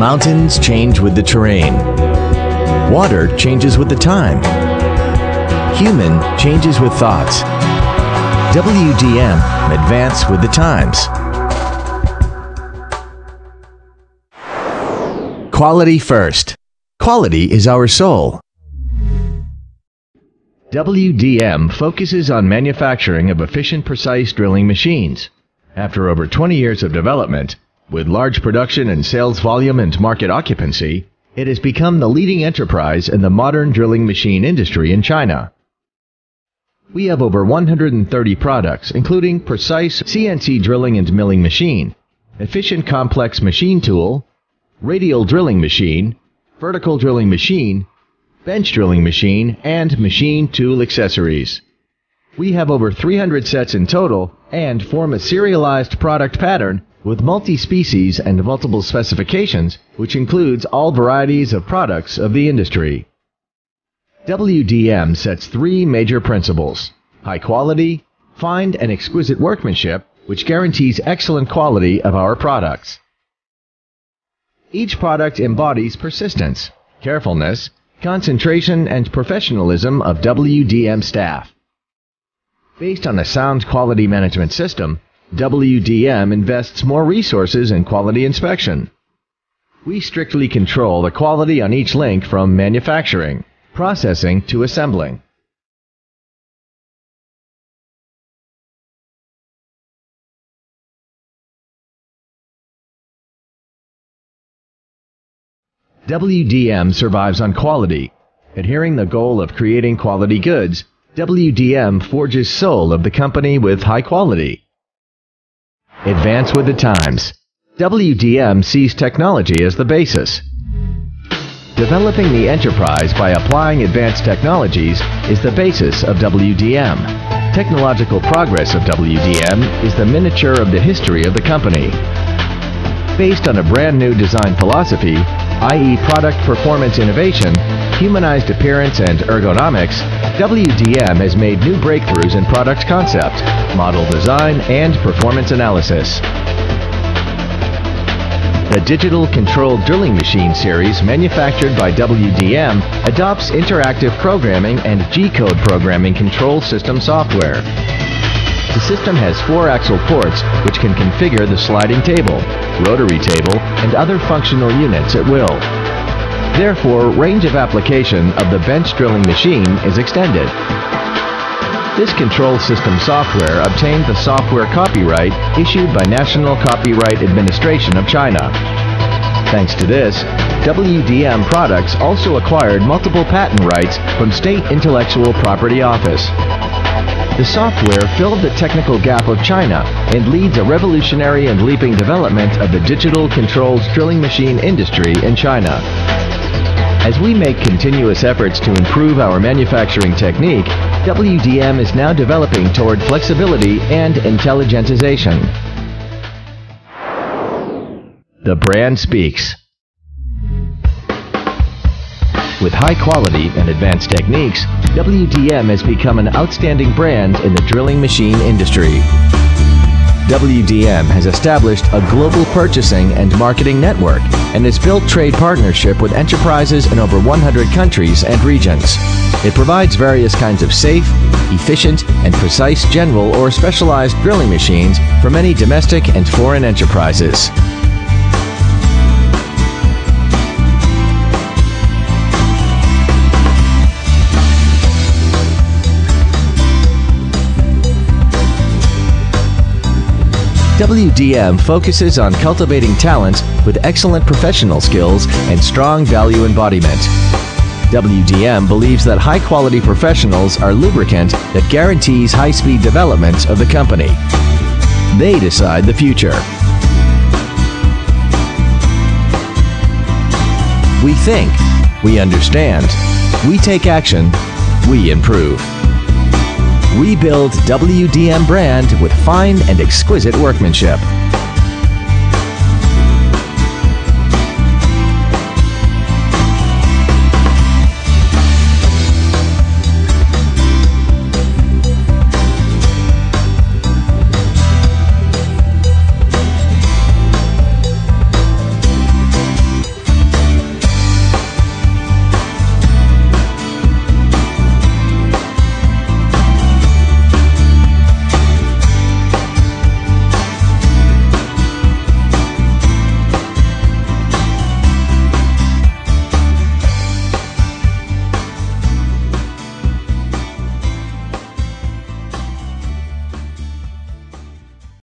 Mountains change with the terrain. Water changes with the time. Human changes with thoughts. WDM, advance with the times. Quality first. Quality is our soul. WDM focuses on manufacturing of efficient, precise drilling machines. After over 20 years of development, with large production and sales volume and market occupancy, it has become the leading enterprise in the modern drilling machine industry in China. We have over 130 products, including precise CNC drilling and milling machine, efficient complex machine tool, radial drilling machine, vertical drilling machine, bench drilling machine, and machine tool accessories. We have over 300 sets in total and form a serialized product pattern with multi-species and multiple specifications, which includes all varieties of products of the industry. WDM sets three major principles: high quality, fine and exquisite workmanship, which guarantees excellent quality of our products. Each product embodies persistence, carefulness, concentration, and professionalism of WDM staff. Based on a sound quality management system, WDM invests more resources in quality inspection. We strictly control the quality on each link from manufacturing, processing to assembling. WDM survives on quality. Adhering the goal of creating quality goods, WDM forges soul of the company with high quality. Advance with the times. WDM sees technology as the basis. Developing the enterprise by applying advanced technologies is the basis of WDM. Technological progress of WDM is the miniature of the history of the company. Based on a brand new design philosophy, i.e. product performance innovation, humanized appearance and ergonomics, WDM has made new breakthroughs in product concept, model design, and performance analysis. The digital controlled drilling machine series manufactured by WDM adopts interactive programming and G-code programming control system software. The system has 4-axle ports which can configure the sliding table, rotary table, and other functional units at will. Therefore, range of application of the bench drilling machine is extended. This control system software obtained the software copyright issued by National Copyright Administration of China. Thanks to this, WDM products also acquired multiple patent rights from State Intellectual Property Office. The software filled the technical gap of China and leads a revolutionary and leaping development of the digital controlled drilling machine industry in China. As we make continuous efforts to improve our manufacturing technique, WDM is now developing toward flexibility and intelligentization. The brand speaks. With high quality and advanced techniques, WDM has become an outstanding brand in the drilling machine industry. WDM has established a global purchasing and marketing network and has built trade partnership with enterprises in over 100 countries and regions. It provides various kinds of safe, efficient, and precise general or specialized drilling machines for many domestic and foreign enterprises. WDM focuses on cultivating talents with excellent professional skills and strong value embodiment. WDM believes that high-quality professionals are lubricant that guarantees high-speed development of the company. They decide the future. We think, we understand, we take action, we improve. We build WDM brand with fine and exquisite workmanship.